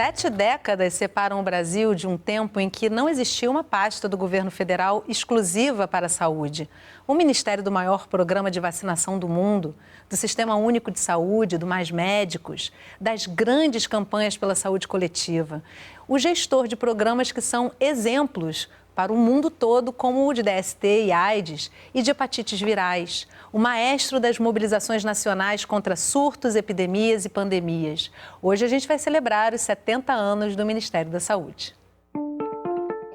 7 décadas separam o Brasil de um tempo em que não existia uma pasta do governo federal exclusiva para a saúde. O Ministério do maior programa de vacinação do mundo, do Sistema Único de Saúde, do Mais Médicos, das grandes campanhas pela saúde coletiva. O gestor de programas que são exemplos para o mundo todo, como o de DST e AIDS e de hepatites virais. O maestro das mobilizações nacionais contra surtos, epidemias e pandemias. Hoje a gente vai celebrar os 70 anos do Ministério da Saúde.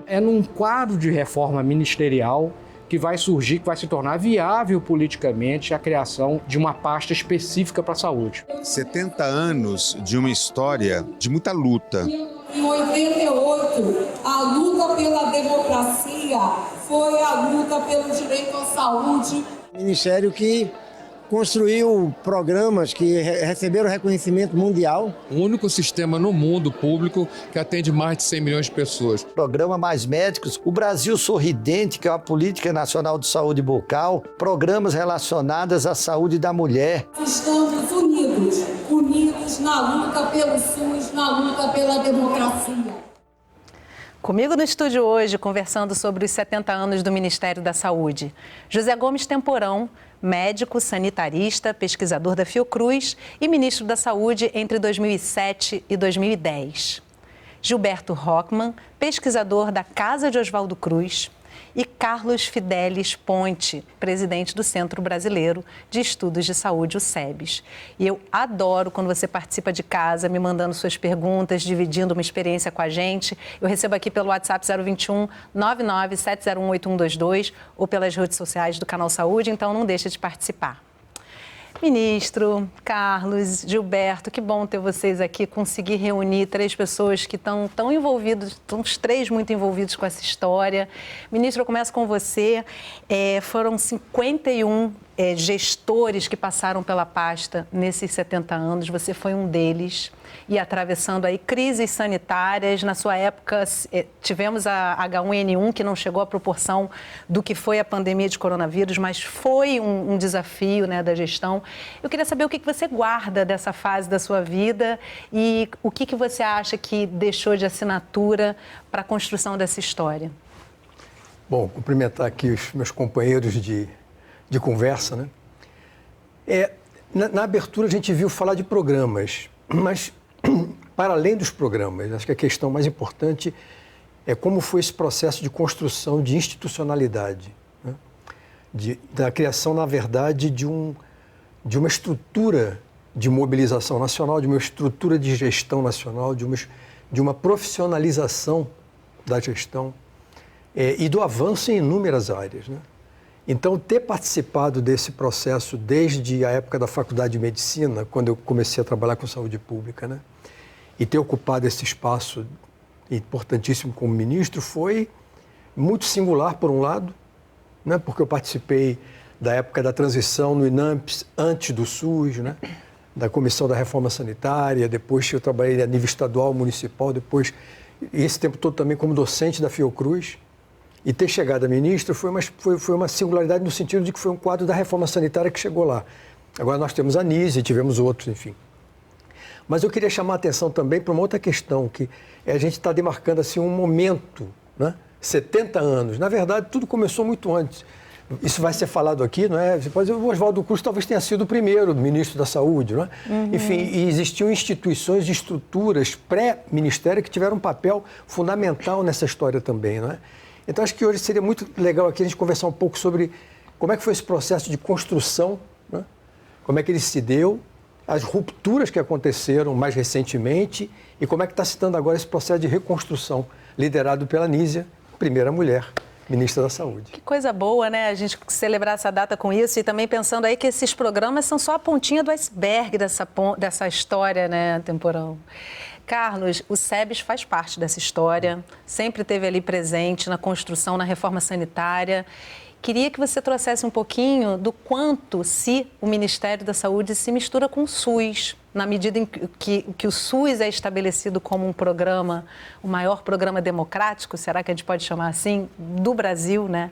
É num quadro de reforma ministerial que vai surgir, que vai se tornar viável politicamente a criação de uma pasta específica para a saúde. 70 anos de uma história de muita luta. Em 88, a luta pela democracia foi a luta pelo direito à saúde. Ministério que construiu programas que receberam reconhecimento mundial. O único sistema no mundo público que atende mais de 100 milhões de pessoas. Programa Mais Médicos, o Brasil Sorridente, que é a Política Nacional de Saúde Bucal, programas relacionados à saúde da mulher. Estamos unidos na luta pelo SUS, na luta pela democracia. Comigo no estúdio hoje, conversando sobre os 70 anos do Ministério da Saúde, José Gomes Temporão, médico, sanitarista, pesquisador da Fiocruz e ministro da Saúde entre 2007 e 2010. Gilberto Rockmann, pesquisador da Casa de Oswaldo Cruz. E Carlos Fidelis Ponte, presidente do Centro Brasileiro de Estudos de Saúde, o SEBS. E eu adoro quando você participa de casa, me mandando suas perguntas, dividindo uma experiência com a gente. Eu recebo aqui pelo WhatsApp 021 99701 8122 ou pelas redes sociais do Canal Saúde, então não deixa de participar. Ministro, Carlos, Gilberto, que bom ter vocês aqui, conseguir reunir 3 pessoas que estão tão envolvidos, estão os 3 muito envolvidos com essa história. Ministro, eu começo com você. Foram 51 gestores que passaram pela pasta nesses 70 anos, você foi um deles, e atravessando aí crises sanitárias. Na sua época, tivemos a H1N1, que não chegou à proporção do que foi a pandemia de coronavírus, mas foi um desafio, né, da gestão. Eu queria saber o que você guarda dessa fase da sua vida e o que você acha que deixou de assinatura para a construção dessa história. Bom, cumprimentar aqui os meus companheiros de conversa, né? Na abertura a gente viu falar de programas, mas para além dos programas, acho que a questão mais importante é como foi esse processo de construção de institucionalidade, né? Da criação, na verdade, de uma estrutura de mobilização nacional, de uma estrutura de gestão nacional, de uma profissionalização da gestão e do avanço em inúmeras áreas, né? Então, ter participado desse processo desde a época da Faculdade de Medicina, quando eu comecei a trabalhar com saúde pública, né, e ter ocupado esse espaço importantíssimo como ministro, foi muito singular, por um lado, né, porque eu participei da época da transição no INAMPS, antes do SUS, né, da Comissão da Reforma Sanitária, depois eu trabalhei a nível estadual, municipal, depois, e esse tempo todo também como docente da Fiocruz. E ter chegado a ministro foi uma singularidade no sentido de que foi um quadro da reforma sanitária que chegou lá. Agora nós temos a ANISE e tivemos outros, enfim. Mas eu queria chamar a atenção também para uma outra questão, que a gente está demarcando assim, um momento, né? 70 anos. Na verdade, tudo começou muito antes. Isso vai ser falado aqui, não é? Você pode dizer, o Oswaldo Cruz talvez tenha sido o primeiro ministro da Saúde, não é? Uhum. Enfim, e existiam instituições e estruturas pré-ministério que tiveram um papel fundamental nessa história também, não é? Então, acho que hoje seria muito legal aqui a gente conversar um pouco sobre como é que foi esse processo de construção, né? Como é que ele se deu, as rupturas que aconteceram mais recentemente e como é que está se dando agora esse processo de reconstrução, liderado pela Nízia, primeira mulher ministra da Saúde. Que coisa boa, né? A gente celebrar essa data com isso e também pensando aí que esses programas são só a pontinha do iceberg dessa história, né, Temporão? Carlos, o SEBS faz parte dessa história, sempre esteve ali presente na construção, na reforma sanitária. Queria que você trouxesse um pouquinho do quanto se o Ministério da Saúde se mistura com o SUS, na medida em que o SUS é estabelecido como um programa, o maior programa democrático, será que a gente pode chamar assim, do Brasil, né?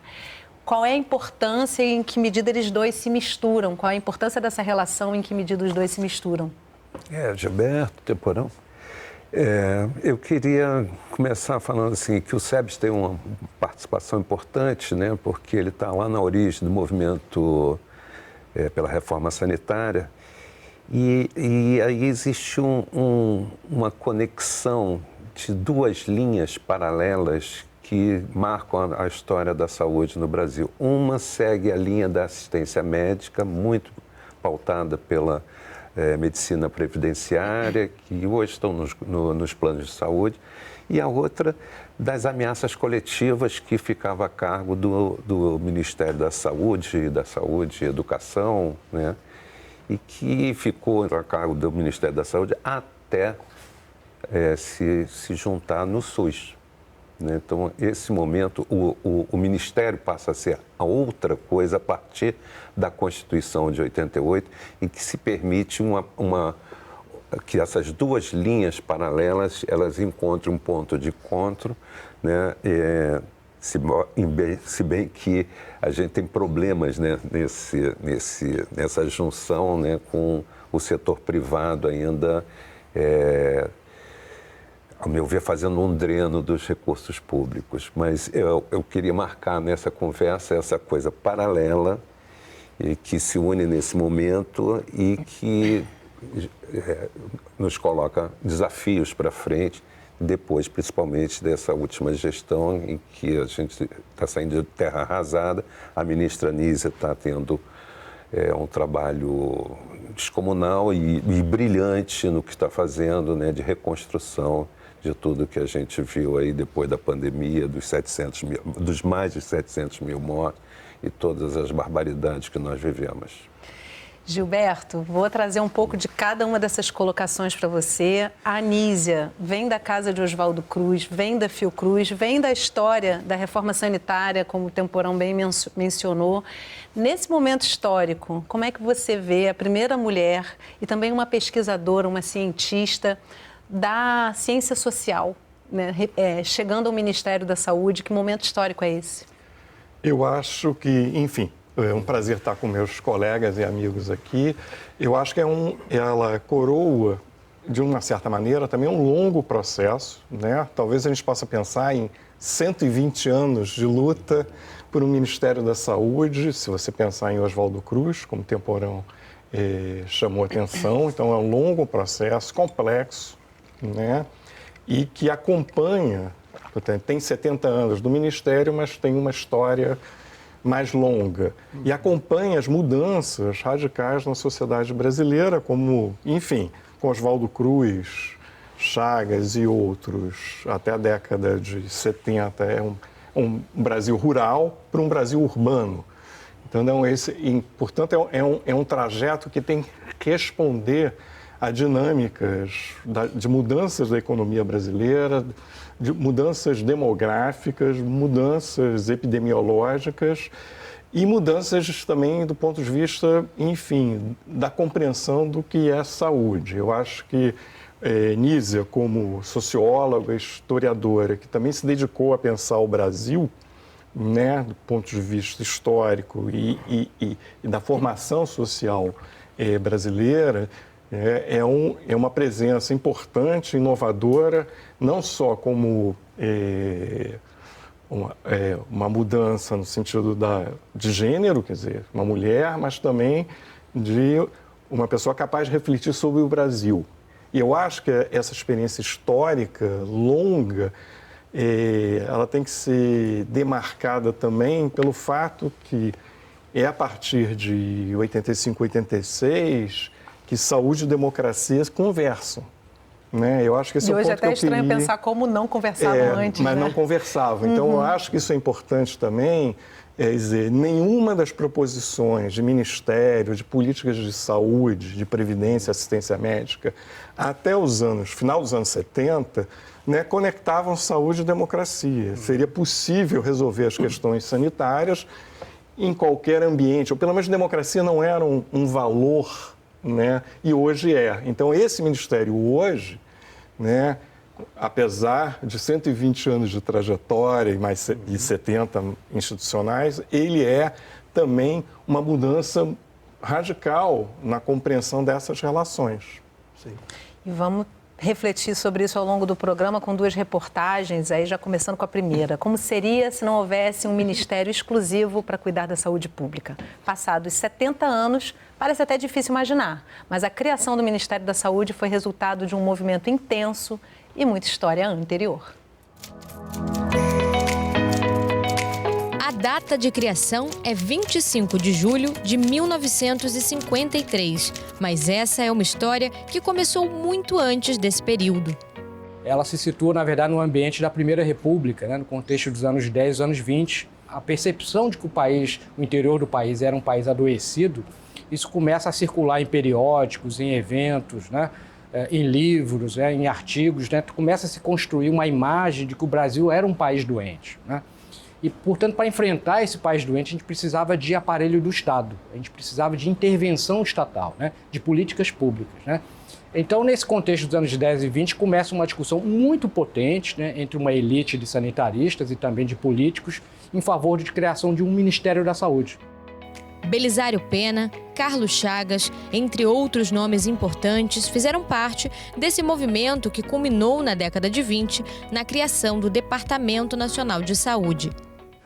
Qual é a importância e em que medida eles dois se misturam? Qual é a importância dessa relação e em que medida os dois se misturam? Gilberto, Temporão. Eu queria começar falando assim que o SEBS tem uma participação importante, né, porque ele está lá na origem do movimento pela reforma sanitária e aí existe uma conexão de duas linhas paralelas que marcam a história da saúde no Brasil. Uma segue a linha da assistência médica, muito pautada pela medicina previdenciária, que hoje estão nos planos de saúde, e a outra das ameaças coletivas que ficava a cargo do Ministério da Saúde e Educação, né? E que ficou a cargo do Ministério da Saúde até se juntar no SUS. Né? Então, esse momento, o Ministério passa a ser a outra coisa a partir da Constituição de 88, em que se permite que essas duas linhas paralelas, elas encontrem um ponto de encontro, né? Se bem que a gente tem problemas, né, nessa junção, né, com o setor privado ainda, ao meu ver, fazendo um dreno dos recursos públicos. Mas eu queria marcar nessa conversa essa coisa paralela e que se une nesse momento e que nos coloca desafios para frente, depois, principalmente, dessa última gestão em que a gente está saindo de terra arrasada. A ministra Nízia está tendo um trabalho descomunal e brilhante no que está fazendo, né, de reconstrução de tudo que a gente viu aí depois da pandemia, dos mais de 700 mil mortos e todas as barbaridades que nós vivemos. Gilberto, vou trazer um pouco de cada uma dessas colocações para você. A Anísia vem da casa de Oswaldo Cruz, vem da Fiocruz, vem da história da reforma sanitária, como o Temporão bem mencionou. Nesse momento histórico, como é que você vê a primeira mulher e também uma pesquisadora, uma cientista da ciência social, né, chegando ao Ministério da Saúde? Que momento histórico é esse? Eu acho que, enfim, é um prazer estar com meus colegas e amigos aqui. Eu acho que ela coroa, de uma certa maneira, também um longo processo, né? Talvez a gente possa pensar em 120 anos de luta por um Ministério da Saúde, se você pensar em Oswaldo Cruz, como o Temporão chamou atenção. Então, é um longo processo, complexo, né? E que acompanha, tem 70 anos do Ministério, mas tem uma história mais longa e acompanha as mudanças radicais na sociedade brasileira, como, enfim, com Oswaldo Cruz, Chagas e outros, até a década de 70, um Brasil rural para um Brasil urbano. Então, portanto, é um trajeto que tem que responder a dinâmicas de mudanças da economia brasileira, de mudanças demográficas, mudanças epidemiológicas e mudanças também do ponto de vista, enfim, da compreensão do que é saúde. Eu acho que Nízia, como socióloga, historiadora, que também se dedicou a pensar o Brasil, né, do ponto de vista histórico e da formação social brasileira, é uma presença importante, inovadora, não só como uma mudança no sentido de gênero, quer dizer, uma mulher, mas também de uma pessoa capaz de refletir sobre o Brasil. E eu acho que essa experiência histórica, longa, ela tem que ser demarcada também pelo fato que é a partir de 85, 86... que saúde e democracia conversam, né? Eu acho que esse é o ponto que eu queria. E hoje é até estranho pensar como não conversavam antes, mas né? não conversavam. Então, eu acho que isso é importante também, dizer, nenhuma das proposições de ministério, de políticas de saúde, de previdência, assistência médica, até final dos anos 70, né, conectavam saúde e democracia. Seria possível resolver as questões sanitárias em qualquer ambiente, ou pelo menos democracia não era um valor, né? E hoje é. Então, esse ministério hoje, né, apesar de 120 anos de trajetória e mais de 70 institucionais, ele é também uma mudança radical na compreensão dessas relações. Sim. E vamos refletir sobre isso ao longo do programa com duas reportagens, aí já começando com a primeira. Como seria se não houvesse um ministério exclusivo para cuidar da saúde pública? Passados 70 anos, parece até difícil imaginar, mas a criação do Ministério da Saúde foi resultado de um movimento intenso e muita história anterior. A data de criação é 25 de julho de 1953, mas essa é uma história que começou muito antes desse período. Ela se situa, na verdade, no ambiente da Primeira República, né, no contexto dos anos 10 e anos 20. A percepção de que o interior do país era um país adoecido, isso começa a circular em periódicos, em eventos, né, em livros, em artigos, né, começa a se construir uma imagem de que o Brasil era um país doente, né? E, portanto, para enfrentar esse país doente, a gente precisava de aparelho do Estado, a gente precisava de intervenção estatal, né? De políticas públicas, né? Então, nesse contexto dos anos 10 e 20, começa uma discussão muito potente, né, entre uma elite de sanitaristas e também de políticos em favor de criação de um Ministério da Saúde. Belisário Pena, Carlos Chagas, entre outros nomes importantes, fizeram parte desse movimento que culminou na década de 20 na criação do Departamento Nacional de Saúde.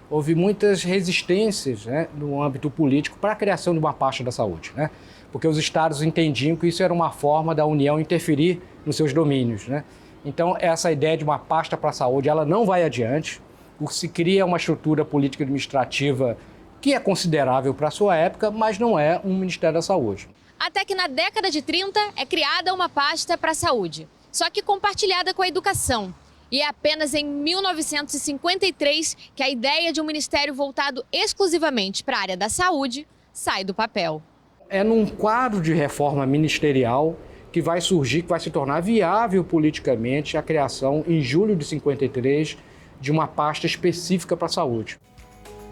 Houve muitas resistências, né, no âmbito político para a criação de uma pasta da saúde, né? Porque os estados entendiam que isso era uma forma da União interferir nos seus domínios, né? Então, essa ideia de uma pasta para a saúde, ela não vai adiante. Se cria uma estrutura política administrativa que é considerável para a sua época, mas não é um Ministério da Saúde. Até que na década de 30 é criada uma pasta para a saúde, só que compartilhada com a educação. E é apenas em 1953 que a ideia de um ministério voltado exclusivamente para a área da saúde sai do papel. É num quadro de reforma ministerial que vai surgir, que vai se tornar viável politicamente a criação, em julho de 53, de uma pasta específica para a saúde.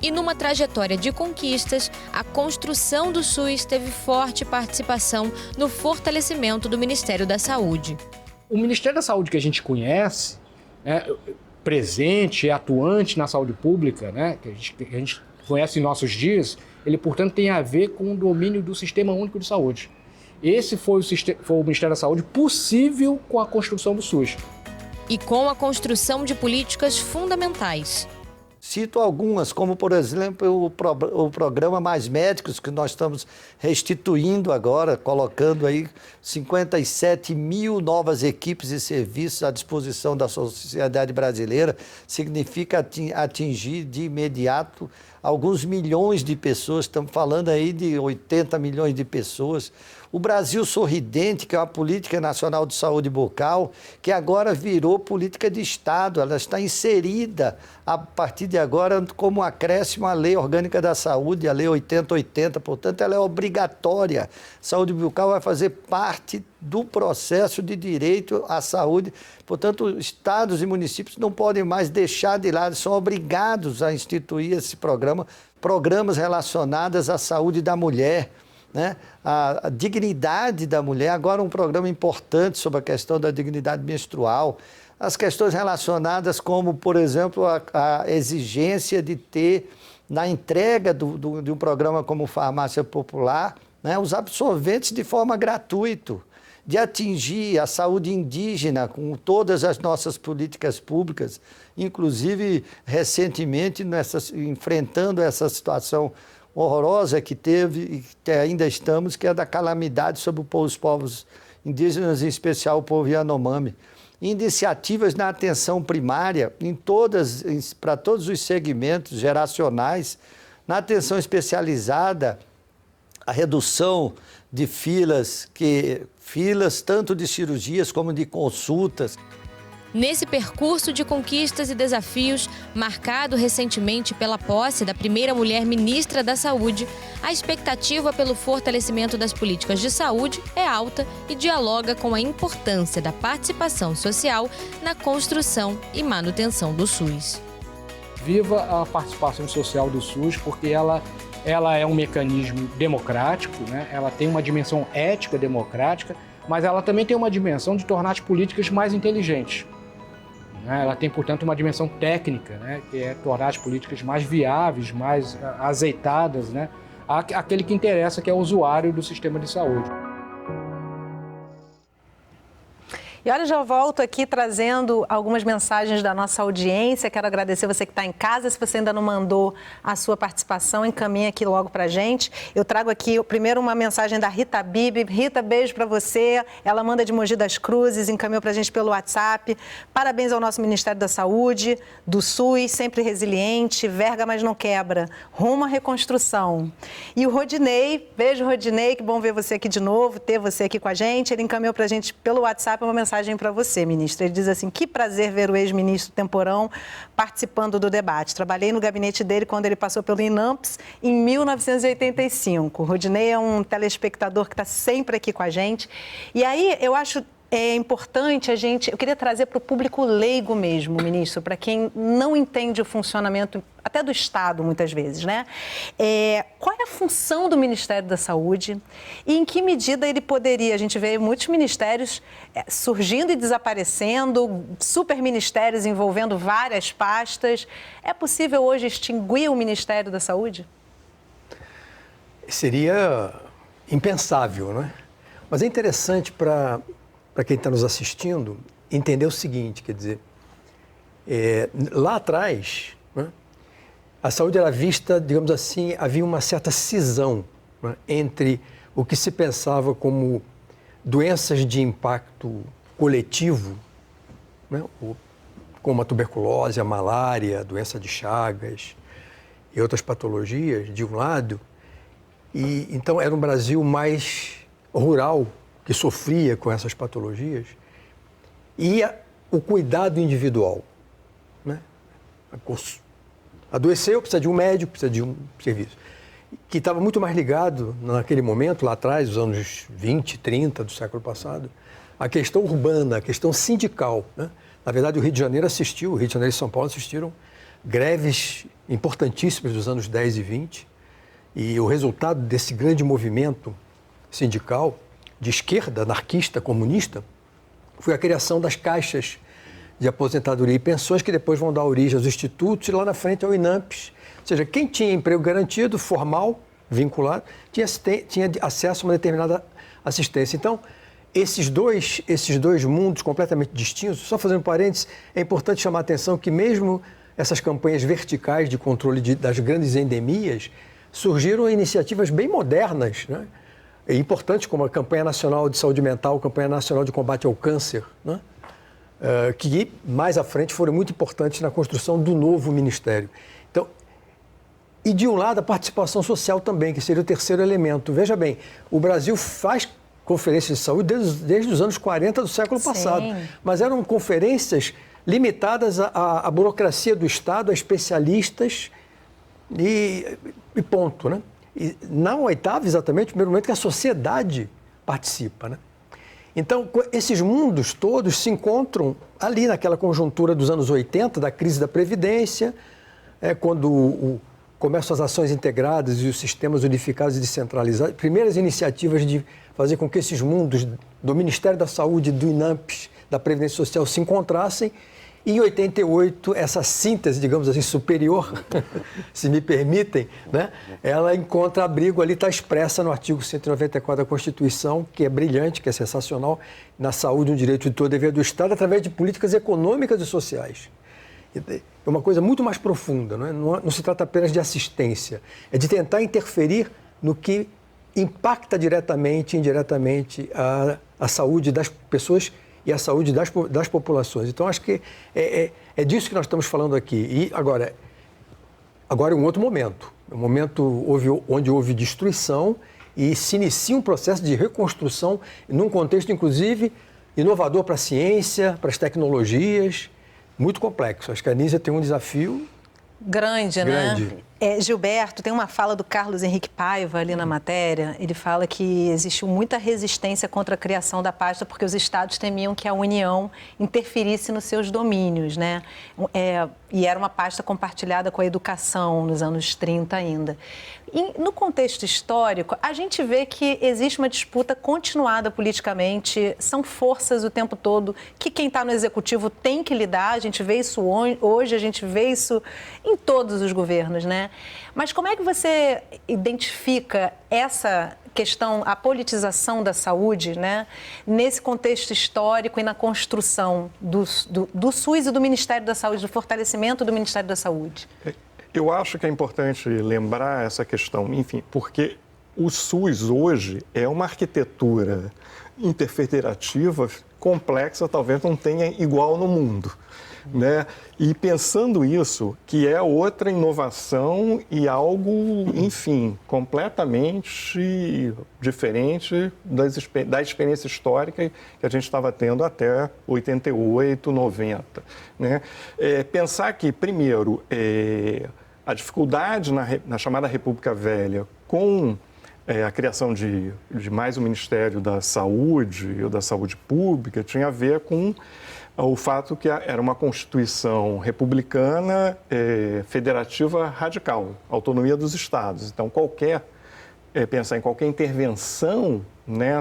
E numa trajetória de conquistas, a construção do SUS teve forte participação no fortalecimento do Ministério da Saúde. O Ministério da Saúde que a gente conhece, presente e atuante na saúde pública, né, que a gente conhece em nossos dias, ele, portanto, tem a ver com o domínio do Sistema Único de Saúde. Esse foi o Ministério da Saúde possível com a construção do SUS. E com a construção de políticas fundamentais. Cito algumas, como, por exemplo, o programa Mais Médicos, que nós estamos restituindo agora, colocando aí 57 mil novas equipes e serviços à disposição da sociedade brasileira. Significa atingir de imediato alguns milhões de pessoas, estamos falando aí de 80 milhões de pessoas. O Brasil Sorridente, que é uma política nacional de saúde bucal, que agora virou política de Estado, ela está inserida a partir de agora como acréscimo à Lei Orgânica da Saúde, a Lei 8080, portanto ela é obrigatória. Saúde bucal vai fazer parte do processo de direito à saúde, portanto estados e municípios não podem mais deixar de lado, são obrigados a instituir esse programa, programas relacionados à saúde da mulher, né? A dignidade da mulher, agora um programa importante sobre a questão da dignidade menstrual, as questões relacionadas como, por exemplo, a exigência de ter, na entrega de um programa como Farmácia Popular, né, os absorventes de forma gratuita, de atingir a saúde indígena com todas as nossas políticas públicas, inclusive recentemente enfrentando essa situação horrorosa que teve e que ainda estamos, que é da calamidade sobre os povos indígenas, em especial o povo Yanomami. Iniciativas na atenção primária, para todos os segmentos geracionais, na atenção especializada, a redução de filas tanto de cirurgias como de consultas. Nesse percurso de conquistas e desafios, marcado recentemente pela posse da primeira mulher ministra da Saúde, a expectativa pelo fortalecimento das políticas de saúde é alta e dialoga com a importância da participação social na construção e manutenção do SUS. Viva a participação social do SUS, porque ela é um mecanismo democrático, né? Ela tem uma dimensão ética democrática, mas ela também tem uma dimensão de tornar as políticas mais inteligentes. Ela tem, portanto, uma dimensão técnica, né, que é tornar as políticas mais viáveis, mais azeitadas, né, àquele que interessa, que é o usuário do sistema de saúde. E olha, já volto aqui trazendo algumas mensagens da nossa audiência. Quero agradecer você que está em casa. Se você ainda não mandou a sua participação, encaminha aqui logo para a gente. Eu trago aqui primeiro uma mensagem da Rita Bibi. Rita, beijo para você. Ela manda de Mogi das Cruzes, encaminhou para a gente pelo WhatsApp. Parabéns ao nosso Ministério da Saúde, do SUS, sempre resiliente, verga, mas não quebra. Rumo à reconstrução. E o Rodinei, beijo Rodinei, que bom ver você aqui de novo, ter você aqui com a gente. Ele encaminhou para a gente pelo WhatsApp uma mensagem para você, ministro. Ele diz assim: que prazer ver o ex-ministro Temporão participando do debate. Trabalhei no gabinete dele quando ele passou pelo INAMPS em 1985. O Rodinei é um telespectador que está sempre aqui com a gente. E aí eu acho importante eu queria trazer para o público leigo mesmo, ministro, para quem não entende o funcionamento até do Estado, muitas vezes, né? Qual é a função do Ministério da Saúde e em que medida ele poderia, a gente vê muitos ministérios surgindo e desaparecendo, superministérios envolvendo várias pastas. É possível hoje extinguir o Ministério da Saúde? Seria impensável, não é? Mas é interessante para quem está nos assistindo entender o seguinte, quer dizer, lá atrás, né, a saúde era vista, digamos assim, havia uma certa cisão, né, entre o que se pensava como doenças de impacto coletivo, né, como a tuberculose, a malária, a doença de Chagas e outras patologias, de um lado, e então era um Brasil mais rural, que sofria com essas patologias, e o cuidado individual, né? Adoeceu, precisa de um médico, precisa de um serviço, que estava muito mais ligado, naquele momento, lá atrás, nos anos 20, 30 do século passado, à questão urbana, à questão sindical, né? Na verdade, o Rio de Janeiro o Rio de Janeiro e São Paulo assistiram greves importantíssimas dos anos 10 e 20, e o resultado desse grande movimento sindical de esquerda, anarquista, comunista, foi a criação das caixas de aposentadoria e pensões, que depois vão dar origem aos institutos e lá na frente ao INAMPS. Ou seja, quem tinha emprego garantido, formal, vinculado, tinha acesso a uma determinada assistência. Então, esses dois mundos completamente distintos, só fazendo parênteses, é importante chamar a atenção que mesmo essas campanhas verticais de controle das grandes endemias surgiram iniciativas bem modernas, né? Importantes como a Campanha Nacional de Saúde Mental, a Campanha Nacional de Combate ao Câncer, né? Que mais à frente foram muito importantes na construção do novo ministério. Então, e de um lado a participação social também, que seria o terceiro elemento. Veja bem, o Brasil faz conferências de saúde desde os anos 40 do século passado, mas eram conferências limitadas à burocracia do Estado, a especialistas e ponto, né? E na oitava, exatamente, o primeiro momento que a sociedade participa, né? Então, esses mundos todos se encontram ali naquela conjuntura dos anos 80, da crise da Previdência, quando começam as ações integradas e os sistemas unificados e descentralizados, primeiras iniciativas de fazer com que esses mundos do Ministério da Saúde, do INAMPS, da Previdência Social se encontrassem. E em 88, essa síntese, digamos assim, superior, se me permitem, né, ela encontra abrigo ali, está expressa no artigo 194 da Constituição, que é brilhante, que é sensacional, na saúde, um direito de todo dever do Estado, através de políticas econômicas e sociais. É uma coisa muito mais profunda, não se trata apenas de assistência, é de tentar interferir no que impacta diretamente e indiretamente a saúde das pessoas e a saúde das populações. Então, acho que é disso que nós estamos falando aqui. E agora é um outro momento. Um momento onde houve destruição e se inicia um processo de reconstrução num contexto, inclusive, inovador para a ciência, para as tecnologias, muito complexo. Acho que a Anísia tem um desafio grande, né? Gilberto, tem uma fala do Carlos Henrique Paiva ali na matéria. Ele fala que existiu muita resistência contra a criação da pasta porque os estados temiam que a União interferisse nos seus domínios, né? E era uma pasta compartilhada com a educação nos anos 30 ainda. E no contexto histórico, a gente vê que existe uma disputa continuada politicamente, são forças o tempo todo que quem está no executivo tem que lidar. A gente vê isso hoje, a gente vê isso em todos os governos, né? Mas como é que você identifica essa questão, a politização da saúde, né, nesse contexto histórico e na construção do SUS e do Ministério da Saúde, do fortalecimento do Ministério da Saúde? Eu acho que é importante lembrar essa questão, enfim, porque o SUS hoje é uma arquitetura interfederativa complexa, talvez não tenha igual no mundo, né? E pensando isso, que é outra inovação e algo, enfim, completamente diferente da experiência histórica que a gente estava tendo até 88, 90, né? Pensar que, primeiro, a dificuldade na chamada República Velha com a criação de mais um Ministério da Saúde ou da Saúde Pública tinha a ver com o fato que era uma Constituição republicana federativa radical, autonomia dos Estados. Então, pensar em qualquer intervenção, né,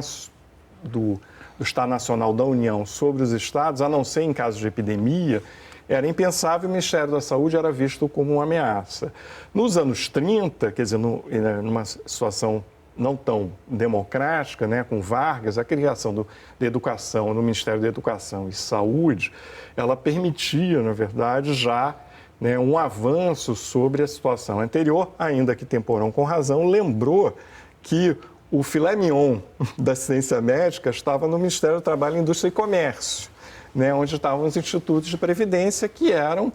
do Estado Nacional da União sobre os Estados, a não ser em casos de epidemia, era impensável. O Ministério da Saúde era visto como uma ameaça. Nos anos 30, quer dizer, numa situação não tão democrática, né, com Vargas, a criação da educação, no Ministério da Educação e Saúde, ela permitia, na verdade, já, né, um avanço sobre a situação anterior, ainda que Temporão, com razão, lembrou que o filé mignon da assistência médica estava no Ministério do Trabalho, Indústria e Comércio, né, onde estavam os institutos de previdência, que eram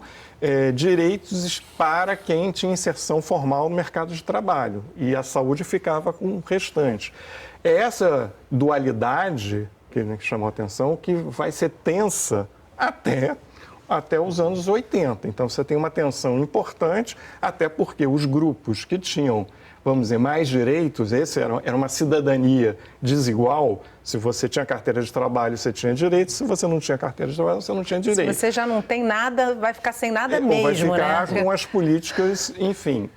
direitos para quem tinha inserção formal no mercado de trabalho, e a saúde ficava com o restante. É essa dualidade que chamou a atenção, que vai ser tensa até os anos 80. Então, você tem uma tensão importante, até porque os grupos que tinham, vamos dizer, mais direitos, era uma cidadania desigual. Se você tinha carteira de trabalho, você tinha direito. Se você não tinha carteira de trabalho, você não tinha direito. Se você já não tem nada, vai ficar sem nada mesmo, vai ficar, né? Com as políticas, enfim,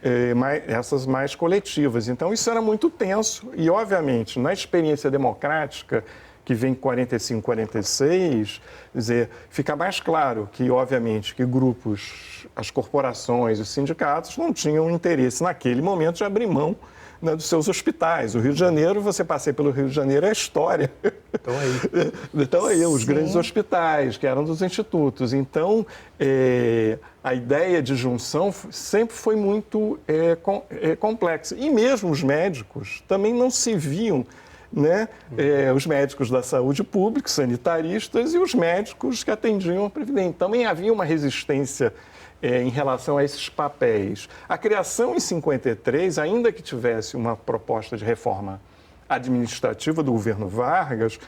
essas mais coletivas. Então, isso era muito tenso e, obviamente, na experiência democrática, que vem em 45, 46, dizer, fica mais claro que, obviamente, que grupos, as corporações, os sindicatos não tinham interesse naquele momento de abrir mão, né, dos seus hospitais. O Rio de Janeiro, você passeia pelo Rio de Janeiro, é história. Então aí, os grandes hospitais, que eram dos institutos. Então, a ideia de junção sempre foi muito complexa. E mesmo os médicos também não se viam, né, os médicos da saúde pública, sanitaristas, e os médicos que atendiam a Previdência. Também havia uma resistência em relação a esses papéis. A criação em 53, ainda que tivesse uma proposta de reforma administrativa do governo Vargas,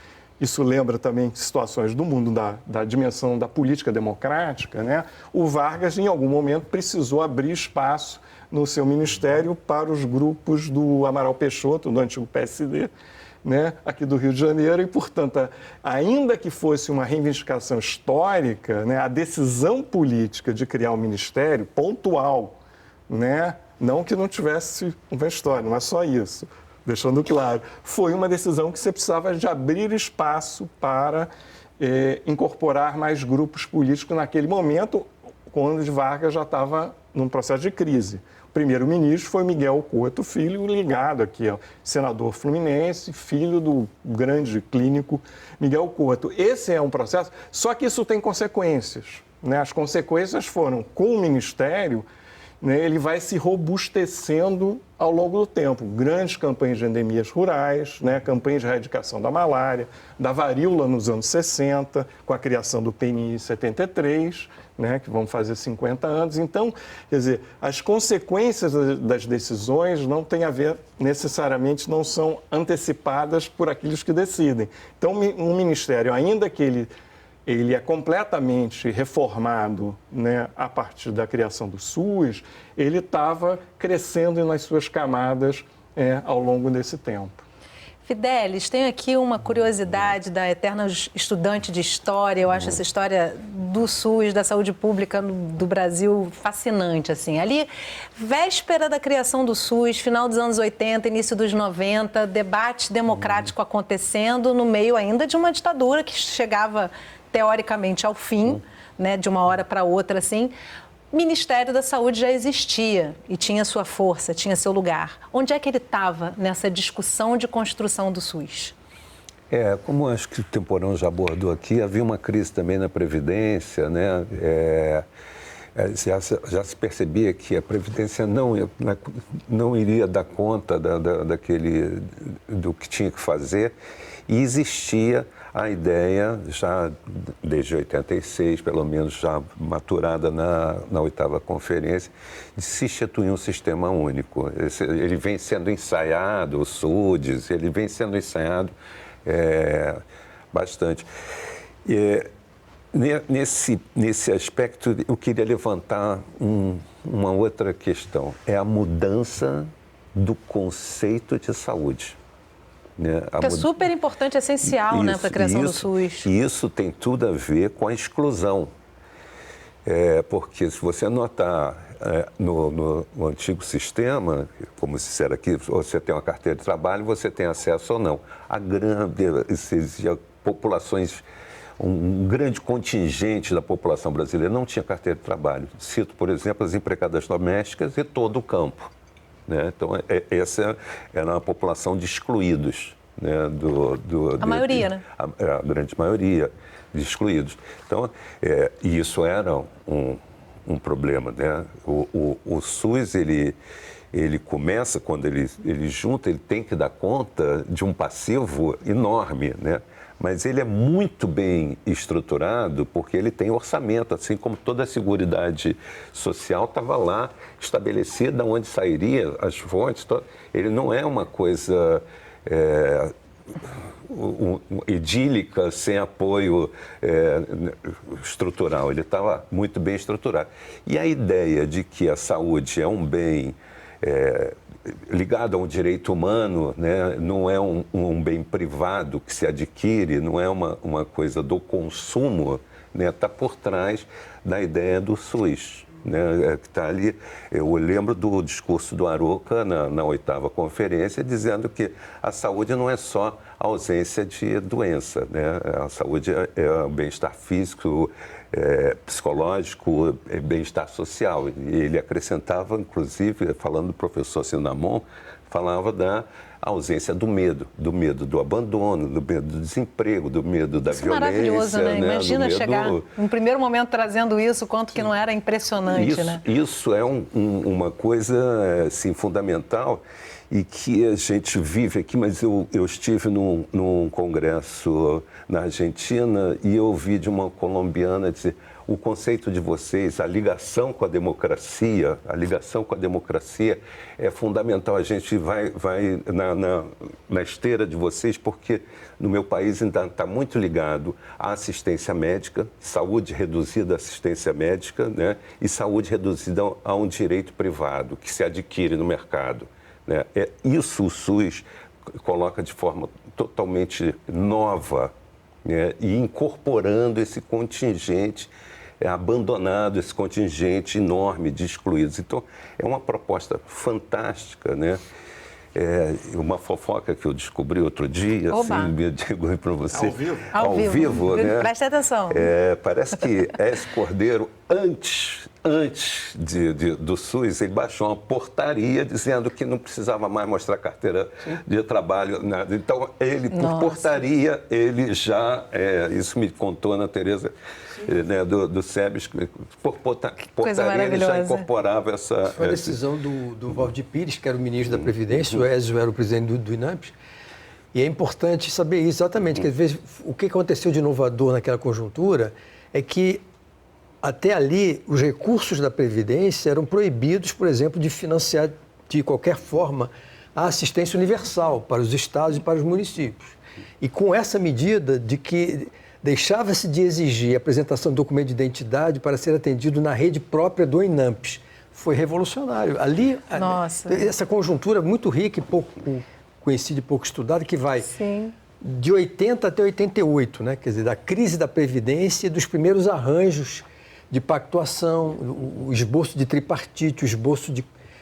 isso lembra também situações do mundo da dimensão da política democrática, né? O Vargas, em algum momento, precisou abrir espaço no seu ministério para os grupos do Amaral Peixoto, do antigo PSD, né, aqui do Rio de Janeiro, e, portanto, ainda que fosse uma reivindicação histórica, né, a decisão política de criar um ministério pontual, né, não que não tivesse uma história, não é só isso, deixando claro, foi uma decisão que você precisava de abrir espaço para incorporar mais grupos políticos naquele momento, quando Vargas já estava num processo de crise. O primeiro-ministro foi Miguel Couto Filho, ligado aqui ao senador fluminense, filho do grande clínico Miguel Couto. Esse é um processo, só que isso tem consequências, né? As consequências foram, com o Ministério, né, ele vai se robustecendo ao longo do tempo. Grandes campanhas de endemias rurais, né, campanhas de erradicação da malária, da varíola nos anos 60, com a criação do PNI em 73, né, que vão fazer 50 anos. Então, quer dizer, as consequências das decisões não têm a ver, necessariamente, não são antecipadas por aqueles que decidem. Então, um ministério, ainda que ele é completamente reformado, né, a partir da criação do SUS, ele estava crescendo nas suas camadas ao longo desse tempo. Fidelis, tenho aqui uma curiosidade da eterna estudante de história. Eu acho essa história do SUS, da saúde pública do Brasil, fascinante, assim. Ali, véspera da criação do SUS, final dos anos 80, início dos 90, debate democrático acontecendo no meio ainda de uma ditadura que chegava teoricamente ao fim, né, de uma hora para outra, assim. O Ministério da Saúde já existia e tinha sua força, tinha seu lugar. Onde é que ele estava nessa discussão de construção do SUS? Como acho que o Temporão já abordou aqui, havia uma crise também na Previdência, né? Já se percebia que a Previdência não iria dar conta do que tinha que fazer, e existia a ideia, já desde 86, pelo menos já maturada na 8ª Conferência, de se instituir um sistema único. Ele vem sendo ensaiado, o SUDES, ele vem sendo ensaiado bastante. Nesse aspecto, eu queria levantar uma outra questão. É a mudança do conceito de saúde. Né? Que é super importante, essencial, né, para a criação do SUS. E isso tem tudo a ver com a exclusão. Porque se você notar no antigo sistema, como se disser aqui, você tem uma carteira de trabalho, você tem acesso ou não. Populações, um grande contingente da população brasileira não tinha carteira de trabalho. Cito, por exemplo, as empregadas domésticas e todo o campo. Né? Então, essa era uma população de excluídos. Né? A maioria, né? A grande maioria de excluídos. Então, isso era um problema. Né? O SUS, ele começa, quando ele junta, ele tem que dar conta de um passivo enorme, né? Mas ele é muito bem estruturado porque ele tem orçamento, assim como toda a Seguridade Social estava lá estabelecida onde sairia as fontes. Ele não é uma coisa idílica, sem apoio estrutural. Ele estava muito bem estruturado. E a ideia de que a saúde é um bem ligado a um direito humano, né? Não é um bem privado que se adquire, não é uma coisa do consumo, né? Está por trás da ideia do SUS. Né? Que tá ali. Eu lembro do discurso do Aroca na 8ª Conferência, dizendo que a saúde não é só a ausência de doença, né? A saúde é o bem-estar físico, psicológico, bem-estar social. E ele acrescentava, inclusive, falando do professor Sinamon, falava da ausência do medo do abandono, do medo do desemprego, do medo da violência. Maravilhoso, né? Imagina chegar, no primeiro momento, trazendo isso, quanto que não era impressionante, né? Isso é uma coisa, assim, fundamental e que a gente vive aqui, mas eu estive num congresso na Argentina e eu ouvi de uma colombiana dizer: o conceito de vocês, a ligação com a democracia é fundamental. A gente vai na esteira de vocês, porque no meu país ainda está muito ligado à assistência médica, saúde reduzida à assistência médica, né? E saúde reduzida a um direito privado que se adquire no mercado. Né? Isso o SUS coloca de forma totalmente nova, né? E incorporando esse contingente abandonado, esse contingente enorme de excluídos. Então, é uma proposta fantástica, né? Uma fofoca que eu descobri outro dia, assim, eu digo para você. Ao vivo, né? Preste atenção. Parece que Écio Cordeiro, antes do SUS, ele baixou uma portaria dizendo que não precisava mais mostrar carteira de trabalho, nada. Então, ele, por portaria, ele já, isso me contou a Ana Tereza, né, do SEBS, por portaria ele já incorporava essa... Foi a decisão do Valdir Pires, que era o ministro da Previdência, o Ézio era o presidente do INAMPS, e é importante saber isso, exatamente, que às vezes o que aconteceu de inovador naquela conjuntura é que até ali os recursos da Previdência eram proibidos, por exemplo, de financiar de qualquer forma a assistência universal para os estados e para os municípios. E com essa medida de que deixava-se de exigir a apresentação de documento de identidade para ser atendido na rede própria do INAMPS. Foi revolucionário. Ali, essa conjuntura muito rica e pouco conhecida e pouco estudada, que vai de 80 até 88, né? Quer dizer, da crise da Previdência e dos primeiros arranjos de pactuação, o esboço de tripartite, o esboço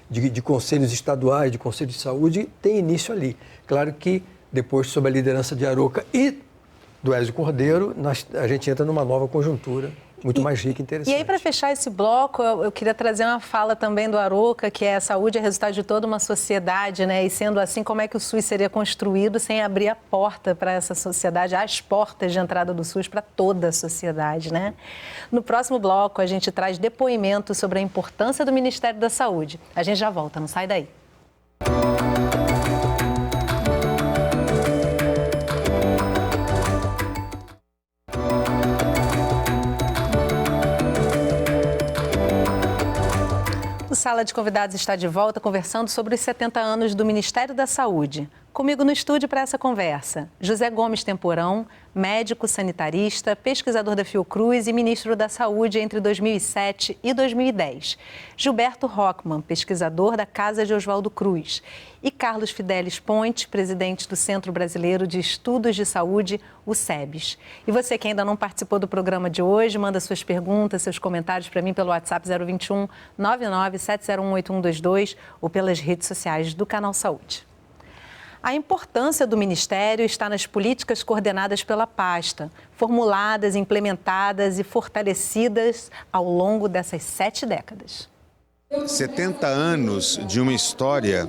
de conselhos estaduais, de conselhos de saúde, tem início ali. Claro que depois, sob a liderança de Aroca e do Ézio Cordeiro, a gente entra numa nova conjuntura. muito mais rica e interessante. E aí, para fechar esse bloco, eu queria trazer uma fala também do Arouca, que é a saúde é resultado de toda uma sociedade, né? E sendo assim, como é que o SUS seria construído sem abrir a porta para essa sociedade, as portas de entrada do SUS para toda a sociedade, né? No próximo bloco, a gente traz depoimento sobre a importância do Ministério da Saúde. A gente já volta, não sai daí. O Sala de Convidados está de volta conversando sobre os 70 anos do Ministério da Saúde. Comigo no estúdio para essa conversa, José Gomes Temporão, médico sanitarista, pesquisador da Fiocruz e ministro da Saúde entre 2007 e 2010. Gilberto Rockman, pesquisador da Casa de Oswaldo Cruz. E Carlos Fidelis Ponte, presidente do Centro Brasileiro de Estudos de Saúde, o SEBS. E você que ainda não participou do programa de hoje, manda suas perguntas, seus comentários para mim pelo WhatsApp 021 997018122 ou pelas redes sociais do Canal Saúde. A importância do Ministério está nas políticas coordenadas pela pasta, formuladas, implementadas e fortalecidas ao longo dessas 7 décadas. 70 anos de uma história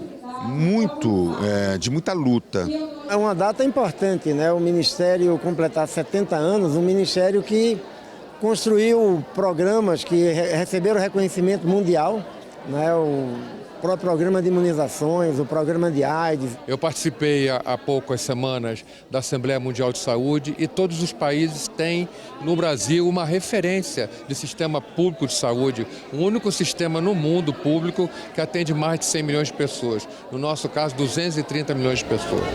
de muita luta. É uma data importante, né? O Ministério completar 70 anos, um ministério que construiu programas que receberam reconhecimento mundial, né? O próprio programa de imunizações, o programa de AIDS. Eu participei há poucas semanas da Assembleia Mundial de Saúde e todos os países têm no Brasil uma referência de sistema público de saúde, o único sistema no mundo público que atende mais de 100 milhões de pessoas. No nosso caso, 230 milhões de pessoas.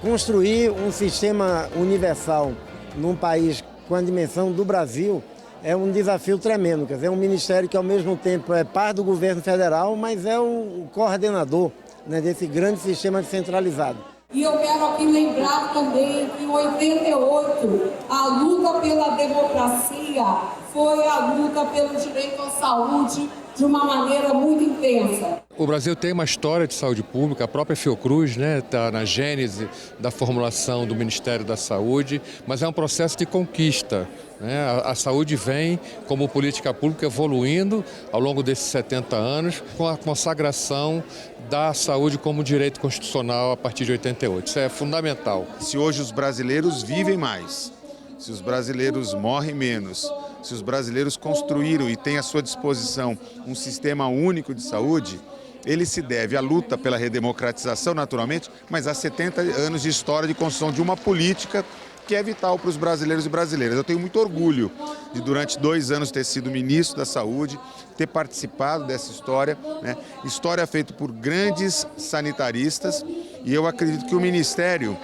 Construir um sistema universal num país com a dimensão do Brasil é um desafio tremendo. Quer dizer, é um ministério que ao mesmo tempo é parte do governo federal, mas é o coordenador, né, desse grande sistema descentralizado. E eu quero aqui lembrar também que em 88 a luta pela democracia foi a luta pelo direito à saúde de uma maneira muito intensa. O Brasil tem uma história de saúde pública, a própria Fiocruz, né, está na gênese da formulação do Ministério da Saúde, mas é um processo de conquista. Né? A saúde vem como política pública evoluindo ao longo desses 70 anos, com a consagração da saúde como direito constitucional a partir de 88. Isso é fundamental. Se hoje os brasileiros vivem mais, se os brasileiros morrem menos, se os brasileiros construíram e têm à sua disposição um sistema único de saúde, ele se deve à luta pela redemocratização, naturalmente, mas a 70 anos de história de construção de uma política que é vital para os brasileiros e brasileiras. Eu tenho muito orgulho de, durante 2 anos, ter sido ministro da Saúde, ter participado dessa história, né? História feita por grandes sanitaristas, e eu acredito que o Ministério,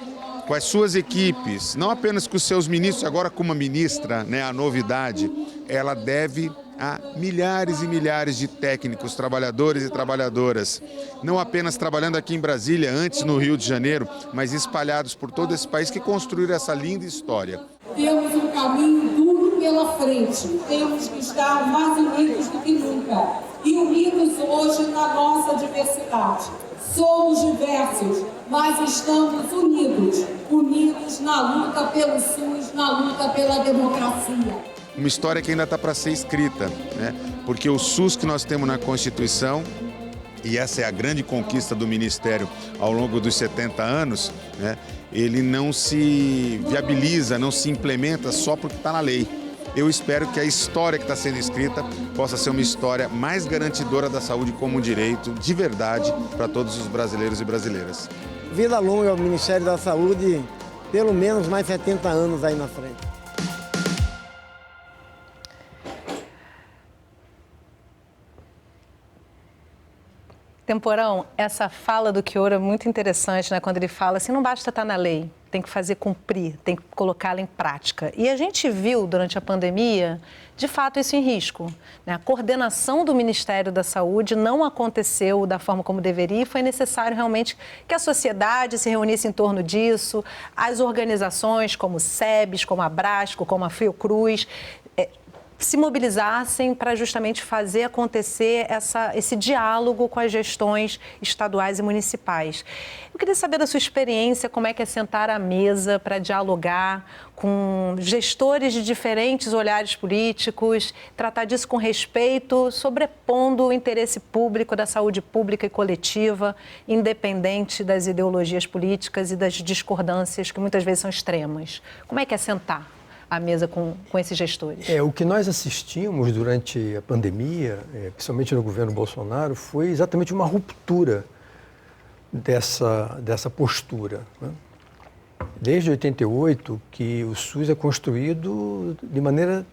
com as suas equipes, não apenas com os seus ministros, agora com uma ministra, né, a novidade, ela deve a milhares e milhares de técnicos, trabalhadores e trabalhadoras, não apenas trabalhando aqui em Brasília, antes no Rio de Janeiro, mas espalhados por todo esse país que construíram essa linda história. Temos um caminho duro pela frente, temos que estar mais unidos do que nunca, e unidos hoje na nossa diversidade. Somos diversos, mas estamos unidos na luta pelo SUS, na luta pela democracia. Uma história que ainda está para ser escrita, né? Porque o SUS que nós temos na Constituição, e essa é a grande conquista do Ministério ao longo dos 70 anos, né? Ele não se viabiliza, não se implementa só porque está na lei. Eu espero que a história que está sendo escrita possa ser uma história mais garantidora da saúde como um direito de verdade para todos os brasileiros e brasileiras. Vida longa ao Ministério da Saúde, pelo menos mais 70 anos aí na frente. Temporão, essa fala do Chioro é muito interessante, né? Quando ele fala assim, não basta estar na lei, tem que fazer cumprir, tem que colocá-la em prática. E a gente viu durante a pandemia, de fato, isso em risco, né? A coordenação do Ministério da Saúde não aconteceu da forma como deveria e foi necessário realmente que a sociedade se reunisse em torno disso, as organizações como o SEBS, como a Brasco, como a Fiocruz, se mobilizassem para justamente fazer acontecer esse diálogo com as gestões estaduais e municipais. Eu queria saber da sua experiência, como é que é sentar à mesa para dialogar com gestores de diferentes olhares políticos, tratar disso com respeito, sobrepondo o interesse público da saúde pública e coletiva, independente das ideologias políticas e das discordâncias que muitas vezes são extremas. Como é que é sentar à mesa com esses gestores? O que nós assistimos durante a pandemia, principalmente no governo Bolsonaro, foi exatamente uma ruptura dessa postura, né? Desde 88, que o SUS é construído de maneira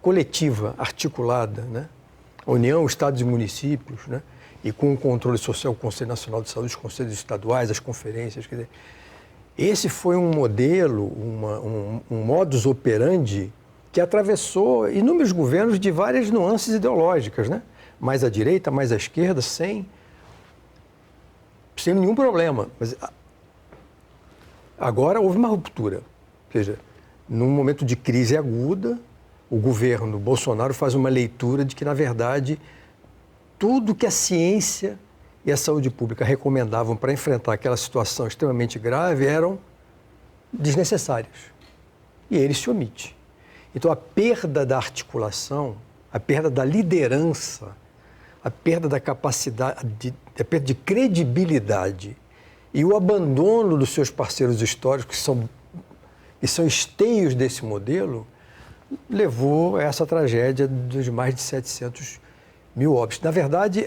coletiva, articulada, né? A União, Estados e municípios, né? E com o controle social, o Conselho Nacional de Saúde, os conselhos estaduais, as conferências, quer dizer, esse foi um modelo, um modus operandi que atravessou inúmeros governos de várias nuances ideológicas, né? Mais à direita, mais à esquerda, sem nenhum problema. Mas agora houve uma ruptura. Ou seja, num momento de crise aguda, o governo Bolsonaro faz uma leitura de que, na verdade, tudo que a ciência e a saúde pública recomendavam para enfrentar aquela situação extremamente grave eram desnecessários. E ele se omite. Então, a perda da articulação, a perda da liderança, a perda da capacidade, a perda de credibilidade e o abandono dos seus parceiros históricos, que são esteios desse modelo, levou a essa tragédia dos mais de 700 mil óbitos. Na verdade,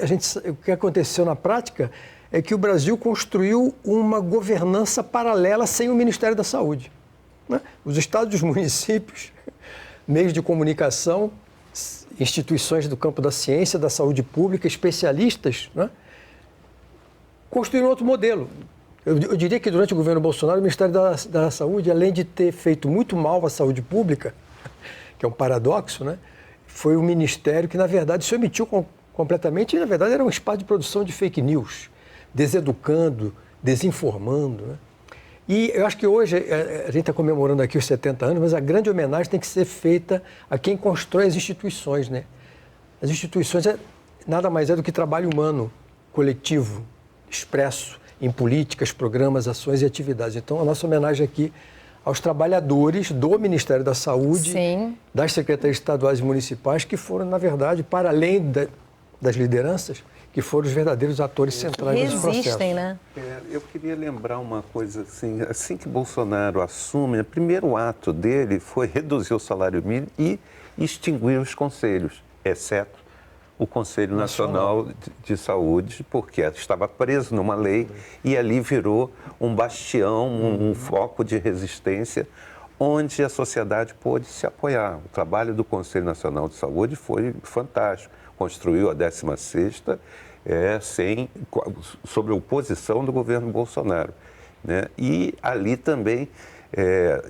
o que aconteceu na prática é que o Brasil construiu uma governança paralela sem o Ministério da Saúde, né? Os estados e os municípios, meios de comunicação, instituições do campo da ciência, da saúde pública, especialistas, né? Construíram outro modelo. Eu diria que durante o governo Bolsonaro, o Ministério da Saúde, além de ter feito muito mal à saúde pública, que é um paradoxo, né? Foi um ministério que, na verdade, se omitiu completamente e, na verdade, era um espaço de produção de fake news, deseducando, desinformando, né? E eu acho que hoje, a gente está comemorando aqui os 70 anos, mas a grande homenagem tem que ser feita a quem constrói as instituições, né? As instituições nada mais é do que trabalho humano, coletivo, expresso em políticas, programas, ações e atividades. Então, a nossa homenagem aqui aos trabalhadores do Ministério da Saúde, sim, das secretarias estaduais e municipais, que foram, na verdade, para além das lideranças, que foram os verdadeiros atores centrais desse processo. Resistem, né? Eu queria lembrar uma coisa assim que Bolsonaro assume, o primeiro ato dele foi reduzir o salário mínimo e extinguir os conselhos, exceto o Conselho Nacional de Saúde, porque estava preso numa lei e ali virou um bastião, um foco de resistência, onde a sociedade pôde se apoiar. O trabalho do Conselho Nacional de Saúde foi fantástico. Construiu a 16ª sob a oposição do governo Bolsonaro, né? E ali também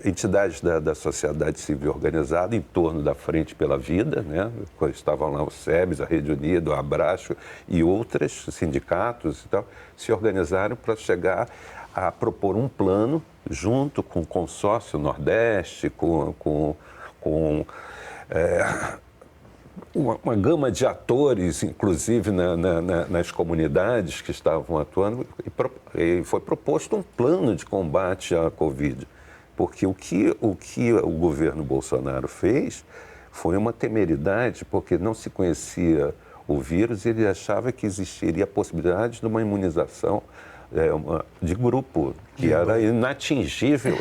entidades da sociedade civil organizada em torno da Frente pela Vida, né? Estavam lá o SEBS, a Rede Unida, o Abraço e outros sindicatos e tal, se organizaram para chegar a propor um plano junto com o Consórcio Nordeste, com uma gama de atores, inclusive nas comunidades que estavam atuando, e foi proposto um plano de combate à Covid. Porque o que o governo Bolsonaro fez foi uma temeridade, porque não se conhecia o vírus e ele achava que existiria a possibilidade de uma imunização de grupo, que era inatingível.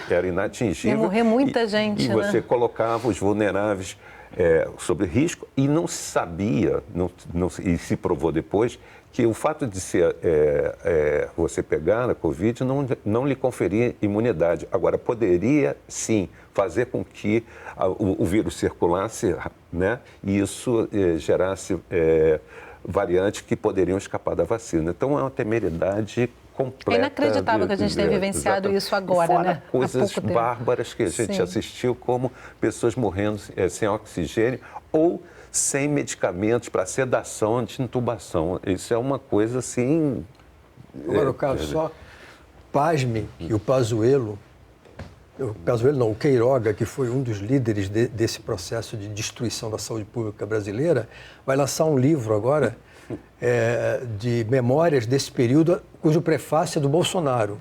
Ia morrer muita gente, e você colocava os vulneráveis sob risco e não se sabia, e se provou depois, que o fato de você pegar a Covid não lhe conferia imunidade. Agora, poderia, sim, fazer com que o vírus circulasse, né? E isso gerasse variantes que poderiam escapar da vacina. Então, é uma temeridade completa. É inacreditável que a gente tenha vivenciado isso agora, fora, né? Coisas bárbaras que a gente assistiu, como pessoas morrendo sem oxigênio ou sem medicamentos para sedação de intubação. Isso é uma coisa assim... Agora, Carlos, só pasme que o Pazuello o Pazuello não, o Queiroga, que foi um dos líderes desse processo de destruição da saúde pública brasileira, vai lançar um livro agora de memórias desse período, cujo prefácio é do Bolsonaro.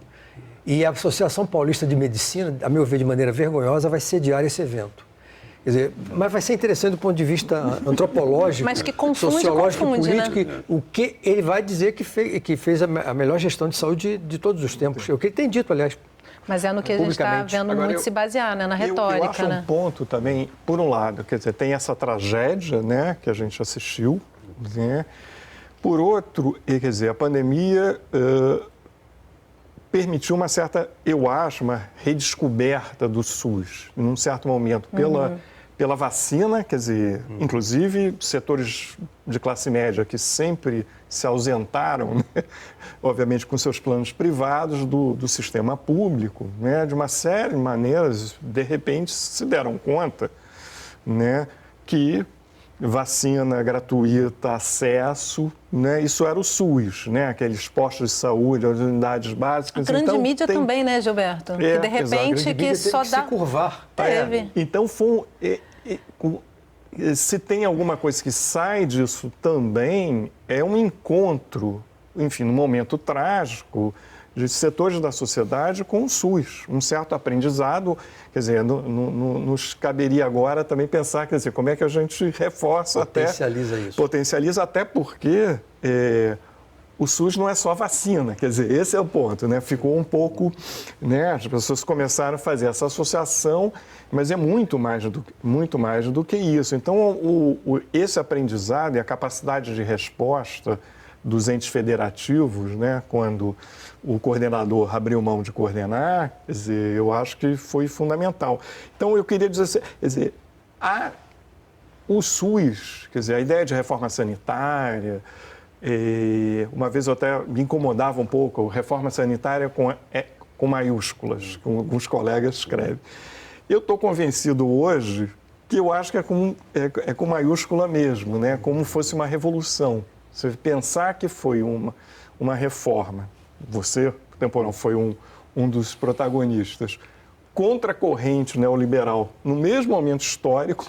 E a Associação Paulista de Medicina, a meu ver, de maneira vergonhosa, vai sediar esse evento. Quer dizer, mas vai ser interessante do ponto de vista antropológico, mas que confunde, sociológico confunde, e político, né? O que ele vai dizer que fez a melhor gestão de saúde de todos os tempos. É o que ele tem dito, aliás. Mas é no que a gente está vendo Agora, muito se basear, né? Na retórica, eu acho né? um ponto também, por um lado, quer dizer, tem essa tragédia, né, que a gente assistiu, né? Por outro, quer dizer, a pandemia permitiu uma certa, eu acho, uma redescoberta do SUS, num certo momento, pela vacina, quer dizer, inclusive setores de classe média que sempre se ausentaram, né, obviamente com seus planos privados do sistema público, né, de uma série de maneiras, de repente se deram conta, né, que vacina gratuita, acesso, né? Isso era o SUS, né? Aqueles postos de saúde, as unidades básicas. A grande mídia também, né, Gilberto? Que de repente que só dá... se curvar. Teve. Então, se tem alguma coisa que sai disso também, é um encontro, enfim, num momento trágico, de setores da sociedade com o SUS, um certo aprendizado, quer dizer, nos caberia agora também pensar, quer dizer, como é que a gente reforça potencializa até porque o SUS não é só vacina, quer dizer, esse é o ponto, né? Ficou um pouco, né? As pessoas começaram a fazer essa associação, mas é muito mais do que isso. Então, esse aprendizado e a capacidade de resposta dos entes federativos, né, quando o coordenador abriu mão de coordenar, quer dizer, eu acho que foi fundamental. Então, eu queria dizer assim, quer dizer, o SUS, quer dizer, a ideia de reforma sanitária, uma vez eu até me incomodava um pouco, reforma sanitária com maiúsculas, como alguns colegas escrevem. Eu estou convencido hoje que eu acho que é com maiúscula mesmo, né, como fosse uma revolução. Você pensar que foi uma reforma, você, Temporão, foi um dos protagonistas, contra a corrente neoliberal, no mesmo momento histórico,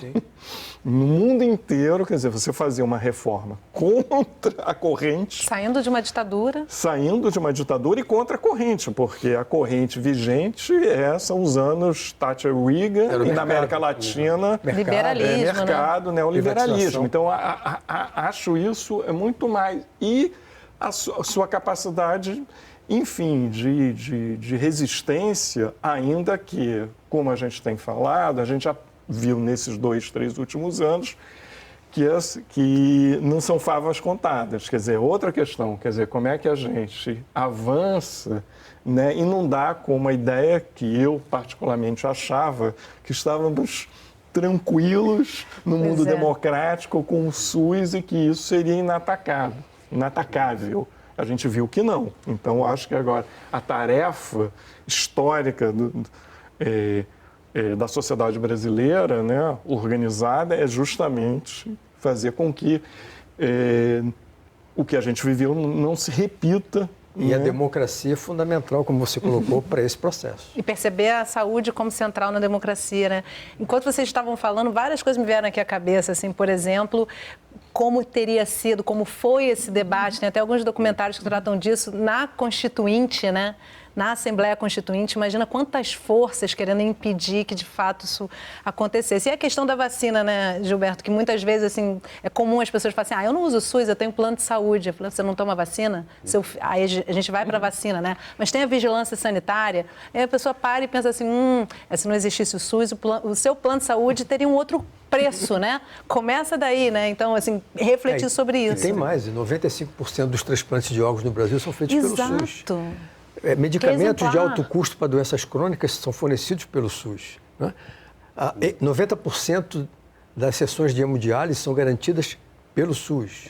no mundo inteiro, quer dizer, você fazia uma reforma contra a corrente. Saindo de uma ditadura. Saindo de uma ditadura e contra a corrente, porque a corrente vigente são os anos Thatcher-Reagan e na América Latina, liberalismo, mercado, né? Neoliberalismo. Então, acho isso muito mais. E a sua capacidade, enfim, de resistência, ainda que, como a gente tem falado, a gente já viu nesses 2-3 últimos anos que não são favas contadas. Quer dizer, outra questão, quer dizer, como é que a gente avança, né, e não dá como a ideia que eu particularmente achava que estávamos tranquilos no mundo democrático com o SUS e que isso seria inatacável. A gente viu que não. Então, acho que agora a tarefa histórica da sociedade brasileira, né, organizada, é justamente fazer com que o que a gente viveu não se repita. E a democracia é fundamental, como você colocou, para esse processo. E perceber a saúde como central na democracia, né? Enquanto vocês estavam falando, várias coisas me vieram aqui à cabeça, assim, por exemplo, como teria sido, como foi esse debate, tem até alguns documentários que tratam disso, na Constituinte, né? Na Assembleia Constituinte, imagina quantas forças querendo impedir que, de fato, isso acontecesse. E a questão da vacina, né, Gilberto, que muitas vezes, assim, é comum as pessoas falarem assim, eu não uso SUS, eu tenho plano de saúde. Eu falo, você não toma vacina? Aí a gente vai para a vacina, né? Mas tem a vigilância sanitária, aí a pessoa para e pensa assim, se não existisse o SUS, o seu plano de saúde teria um outro preço, né? Começa daí, né? Então, assim, refletir sobre isso. E tem mais, 95% dos transplantes de órgãos no Brasil são feitos pelo SUS. Exato. Medicamentos de alto custo para doenças crônicas são fornecidos pelo SUS. Né? 90% das sessões de hemodiálise são garantidas pelo SUS.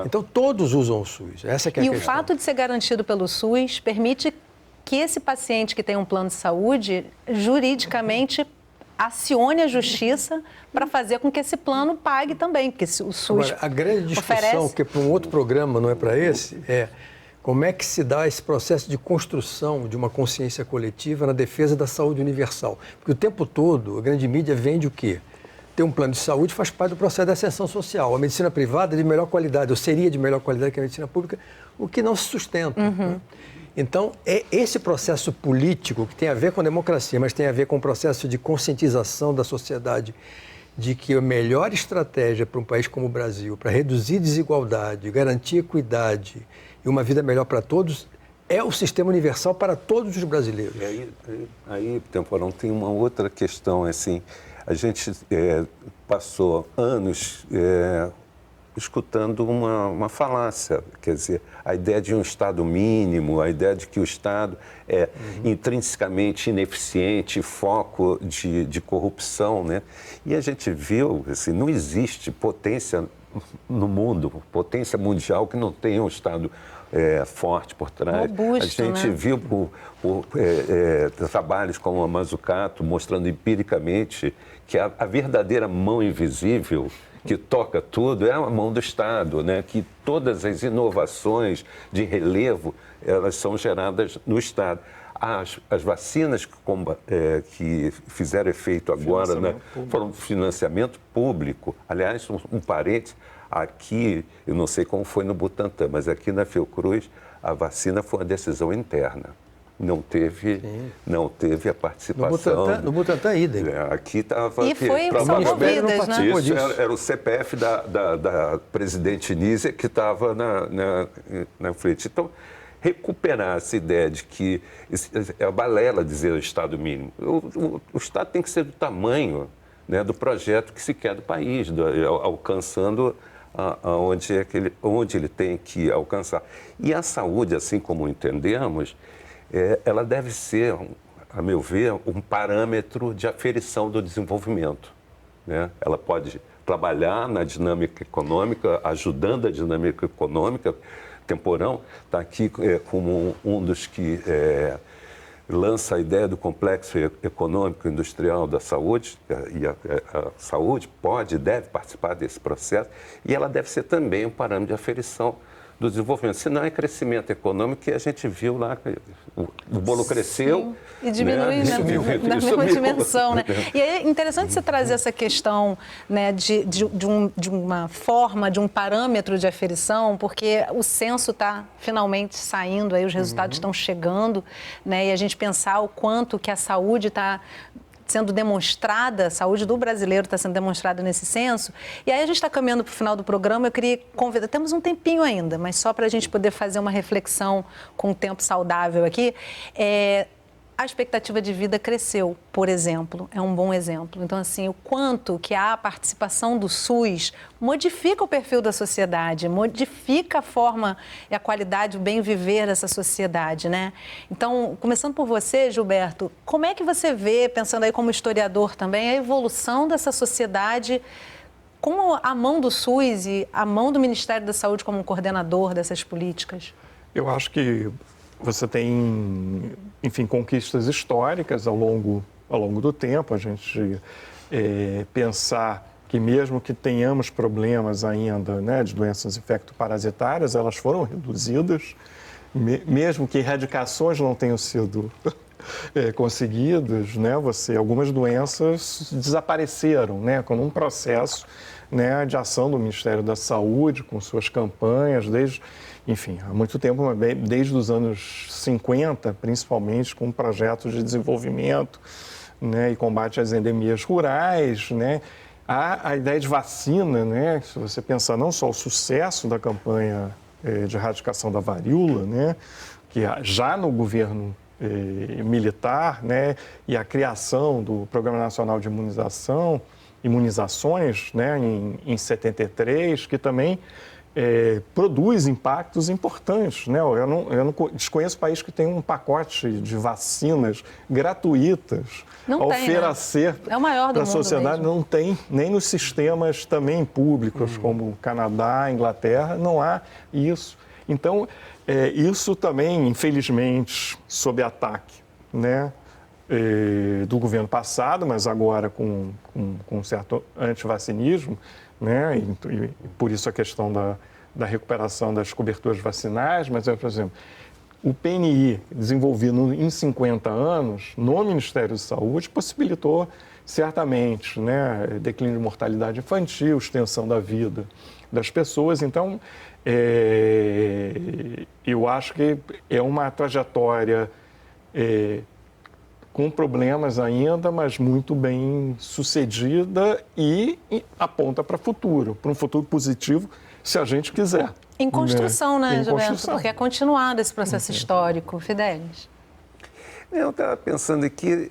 Então, todos usam o SUS. Essa que é a questão. E o fato de ser garantido pelo SUS permite que esse paciente que tem um plano de saúde, juridicamente, acione a justiça para fazer com que esse plano pague também, porque o SUS Agora, a grande discussão, oferece... que é para um outro programa, não é para esse, é Como é que se dá esse processo de construção de uma consciência coletiva na defesa da saúde universal? Porque o tempo todo a grande mídia vende o quê? Ter um plano de saúde faz parte do processo da ascensão social. A medicina privada é de melhor qualidade, ou seria de melhor qualidade que a medicina pública, o que não se sustenta. Né? Então, é esse processo político que tem a ver com a democracia, mas tem a ver com o processo de conscientização da sociedade de que a melhor estratégia para um país como o Brasil, para reduzir desigualdade, garantir equidade e uma vida melhor para todos, é o sistema universal para todos os brasileiros. Aí, Temporão, tem uma outra questão, assim, a gente passou anos escutando uma falácia, quer dizer, a ideia de um Estado mínimo, a ideia de que o Estado é intrinsecamente ineficiente, foco de corrupção, né? E a gente viu, assim, não existe potência no mundo, potência mundial que não tenha um Estado forte por trás. Robusto, a gente viu por trabalhos como a Mazzucato mostrando empiricamente que a verdadeira mão invisível que toca tudo é a mão do Estado, né? Que todas as inovações de relevo, elas são geradas no Estado. As vacinas que fizeram efeito agora, né, foram financiamento público. Aliás, um parênteses, aqui, eu não sei como foi no Butantan, mas aqui na Fiocruz, a vacina foi uma decisão interna. Não teve a participação. No Butantan, idem. Aqui estava... E salvou vidas, né? Isso era o CPF da presidente Nízia que estava na frente. Então, recuperar essa ideia de que é a balela dizer o Estado mínimo. O Estado tem que ser do tamanho, né, do projeto que se quer do país, alcançando onde ele tem que alcançar. E a saúde, assim como entendemos, ela deve ser, a meu ver, um parâmetro de aferição do desenvolvimento, né? Ela pode trabalhar na dinâmica econômica, ajudando a dinâmica econômica. Temporão está aqui como um dos que lança a ideia do complexo econômico industrial da saúde, e a saúde pode e deve participar desse processo, e ela deve ser também um parâmetro de aferição do desenvolvimento. Se não é crescimento econômico, que a gente viu lá, o bolo cresceu. Sim. E diminui, né, na mesma dimensão, né? E é interessante você trazer essa questão, né, de uma forma, de um parâmetro de aferição, porque o censo está finalmente saindo, aí os resultados estão chegando, né, e a gente pensar o quanto que a saúde está sendo demonstrada, a saúde do brasileiro está sendo demonstrada nesse censo. E aí a gente está caminhando para o final do programa, eu queria convidar, temos um tempinho ainda, mas só para a gente poder fazer uma reflexão com um tempo saudável aqui, a expectativa de vida cresceu, por exemplo, é um bom exemplo. Então, assim, o quanto que a participação do SUS modifica o perfil da sociedade, modifica a forma e a qualidade, o bem viver dessa sociedade, né? Então, começando por você, Gilberto, como é que você vê, pensando aí como historiador também, a evolução dessa sociedade com a mão do SUS e a mão do Ministério da Saúde como coordenador dessas políticas? Eu acho que você tem, enfim, conquistas históricas ao longo do tempo. A gente pensar que mesmo que tenhamos problemas ainda, né, de doenças infectoparasitárias, elas foram reduzidas, mesmo que erradicações não tenham sido conseguidas, né, algumas doenças desapareceram, né, com um processo, né, de ação do Ministério da Saúde, com suas campanhas, há muito tempo, desde os anos 50, principalmente, com projetos de desenvolvimento, né, e combate às endemias rurais, né. Há a ideia de vacina, né, se você pensar não só o sucesso da campanha de erradicação da varíola, né, que já no governo militar, né, e a criação do Programa Nacional de Imunizações, né, em 73, que também produz impactos importantes, né? Eu não desconheço país que tem um pacote de vacinas gratuitas a oferecer para a sociedade. Não tem, nem nos sistemas também públicos, como o Canadá, a Inglaterra, não há isso. Então, isso também, infelizmente, sob ataque, né, do governo passado, mas agora com um certo antivacinismo, né, e por isso a questão da recuperação das coberturas vacinais, mas, por exemplo, o PNI, desenvolvido em 50 anos, no Ministério da Saúde, possibilitou certamente, né, declínio de mortalidade infantil, extensão da vida das pessoas. Então, eu acho que é uma trajetória com problemas ainda, mas muito bem sucedida e aponta para o futuro, para um futuro positivo, se a gente quiser. Em construção, né, Gilberto? Construção. Porque é continuado esse processo histórico. Fidelis? Eu estava pensando aqui,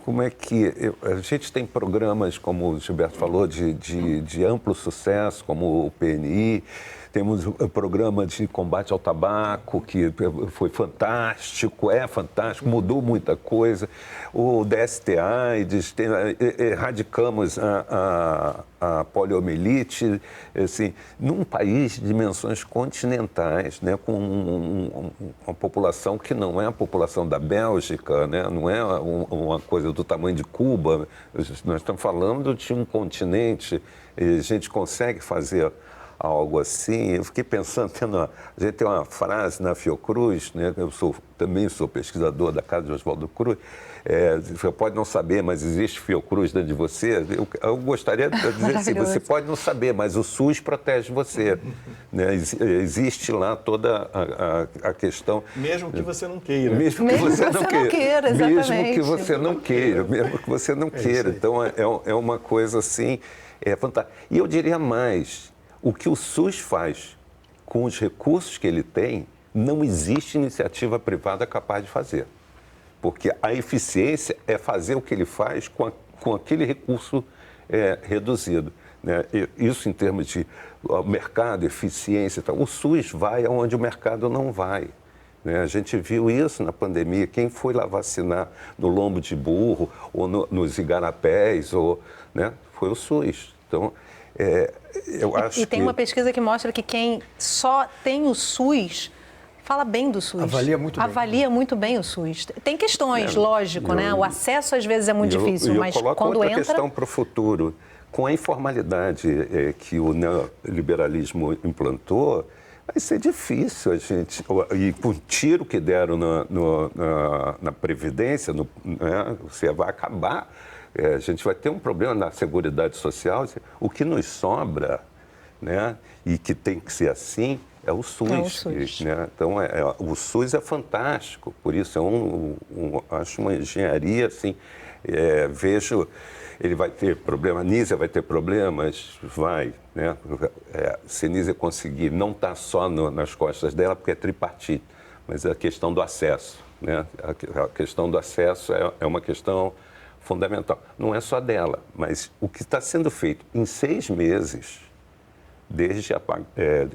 como é que a gente tem programas, como o Gilberto falou, de amplo sucesso, como o PNI, temos o programa de combate ao tabaco, que foi fantástico, mudou muita coisa. O DST-AIDS, erradicamos a poliomielite, assim, num país de dimensões continentais, né, com uma população que não é a população da Bélgica, né, não é uma coisa do tamanho de Cuba. Nós estamos falando de um continente, e a gente consegue fazer algo assim. Eu fiquei pensando, a gente tem uma frase na Fiocruz, né? Eu também sou pesquisador da Casa de Oswaldo Cruz, você pode não saber, mas existe Fiocruz dentro de você. Eu gostaria de dizer assim, você pode não saber, mas o SUS protege você. Né? Existe lá toda a questão... Mesmo que você não queira. Mesmo que você não queira, exatamente. Mesmo que você não queira, mesmo que você não queira. Então, é uma coisa assim, fantástica. E eu diria mais, o que o SUS faz com os recursos que ele tem, não existe iniciativa privada capaz de fazer. Porque a eficiência é fazer o que ele faz com aquele recurso reduzido. Né? Isso em termos de mercado, eficiência e tal. O SUS vai aonde o mercado não vai. Né? A gente viu isso na pandemia. Quem foi lá vacinar no lombo de burro ou nos igarapés, né? Foi o SUS. Então, eu acho e tem uma pesquisa que mostra que quem só tem o SUS fala bem do SUS. Avalia muito bem o SUS. Tem questões, lógico, né? O acesso às vezes é muito difícil, mas quando outra entra... questão para o futuro. Com a informalidade que o neoliberalismo implantou, vai ser difícil a gente... E com o tiro que deram na Previdência, né? Você vai acabar... a gente vai ter um problema na Seguridade Social. O que nos sobra, né, e que tem que ser assim, é o SUS. Né? Então, o SUS é fantástico, por isso acho uma engenharia, assim, vejo, ele vai ter problema, a Nízia vai ter problemas, vai, né? Se a Nízia conseguir, não está só nas costas dela, porque é tripartite, mas é a questão do acesso, né? A questão do acesso é uma questão fundamental. Não é só dela, mas o que está sendo feito em 6 meses, desde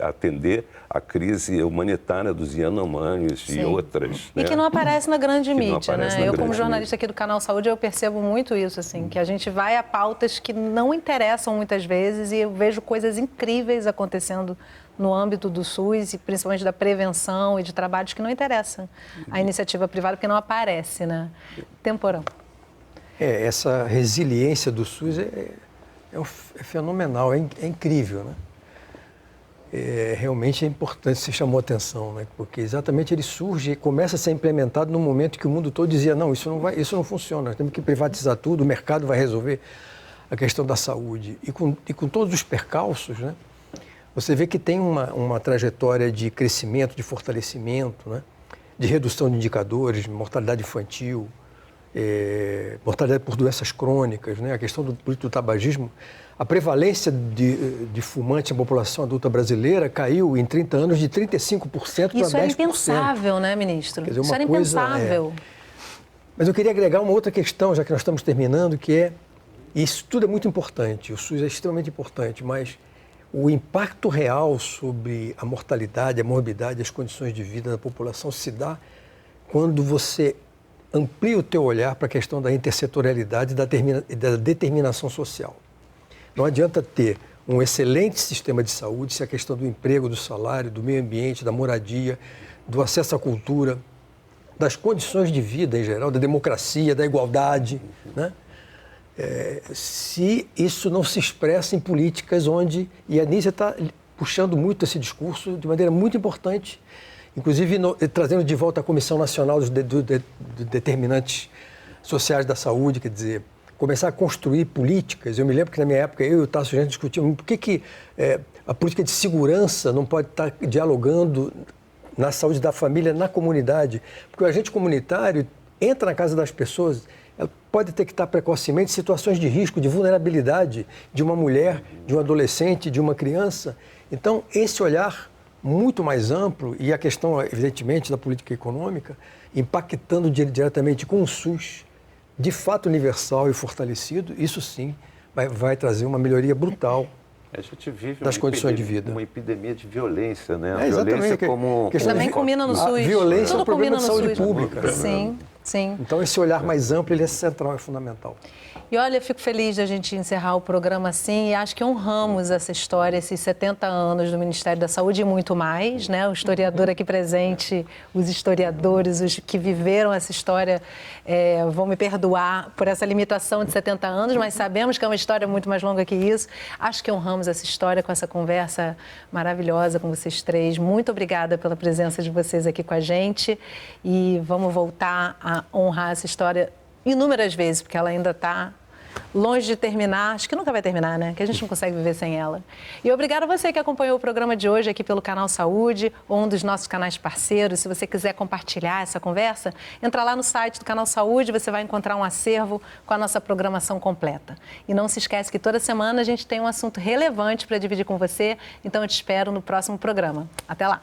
atender a crise humanitária dos Yanomamis e outras. E que não aparece na grande mídia, né? Eu, como jornalista mídia. aqui do Canal Saúde, eu percebo muito isso, assim, que a gente vai a pautas que não interessam muitas vezes e eu vejo coisas incríveis acontecendo no âmbito do SUS e principalmente da prevenção e de trabalhos que não interessam à iniciativa privada, porque não aparece, né? Temporão. Essa resiliência do SUS é fenomenal, é incrível, né? Realmente é importante, se chamou a atenção, né? Porque exatamente ele surge e começa a ser implementado no momento que o mundo todo dizia, não, isso não funciona, nós temos que privatizar tudo, o mercado vai resolver a questão da saúde. E com todos os percalços, né? Você vê que tem uma trajetória de crescimento, de fortalecimento, né? De redução de indicadores, mortalidade infantil, mortalidade por doenças crônicas, né? A questão do tabagismo. A prevalência de fumante na população adulta brasileira caiu em 30 anos de 35% para 10%. Isso era impensável, né, ministro? Quer dizer, isso era impensável. Mas eu queria agregar uma outra questão, já que nós estamos terminando, que isso tudo é muito importante, o SUS é extremamente importante, mas o impacto real sobre a mortalidade, a morbidade, as condições de vida da população se dá quando você amplia o teu olhar para a questão da intersetorialidade e da determinação social. Não adianta ter um excelente sistema de saúde se a questão do emprego, do salário, do meio ambiente, da moradia, do acesso à cultura, das condições de vida em geral, da democracia, da igualdade, né? Se isso não se expressa em políticas onde, e a Nízia está puxando muito esse discurso de maneira muito importante, inclusive trazendo de volta a Comissão Nacional dos Determinantes Sociais da Saúde, quer dizer, começar a construir políticas. Eu me lembro que na minha época eu e o Tasso Gento discutíamos por que a política de segurança não pode estar dialogando na saúde da família, na comunidade, porque o agente comunitário entra na casa das pessoas, ela pode detectar precocemente situações de risco, de vulnerabilidade de uma mulher, de um adolescente, de uma criança. Então, esse olhar muito mais amplo e a questão, evidentemente, da política econômica, impactando diretamente com o SUS, de fato universal e fortalecido, isso sim vai trazer uma melhoria brutal A gente vive das condições de vida. Uma epidemia de violência, né? A Exatamente. violência como Também combina no SUS. A violência Tudo é um problema de saúde SUS. pública. Sim, sim. Então, esse olhar mais amplo, ele é central, é fundamental. E olha, fico feliz de a gente encerrar o programa assim e acho que honramos essa história, esses 70 anos do Ministério da Saúde e muito mais, né? O historiador aqui presente, os historiadores, os que viveram essa história vão me perdoar por essa limitação de 70 anos, mas sabemos que é uma história muito mais longa que isso. Acho que honramos essa história com essa conversa maravilhosa com vocês três. Muito obrigada pela presença de vocês aqui com a gente e vamos voltar a honrar essa história inúmeras vezes, porque ela ainda está longe de terminar, acho que nunca vai terminar, né? Que a gente não consegue viver sem ela. E obrigada a você que acompanhou o programa de hoje aqui pelo Canal Saúde, ou um dos nossos canais parceiros. Se você quiser compartilhar essa conversa, entra lá no site do Canal Saúde, você vai encontrar um acervo com a nossa programação completa. E não se esquece que toda semana a gente tem um assunto relevante para dividir com você, então eu te espero no próximo programa. Até lá!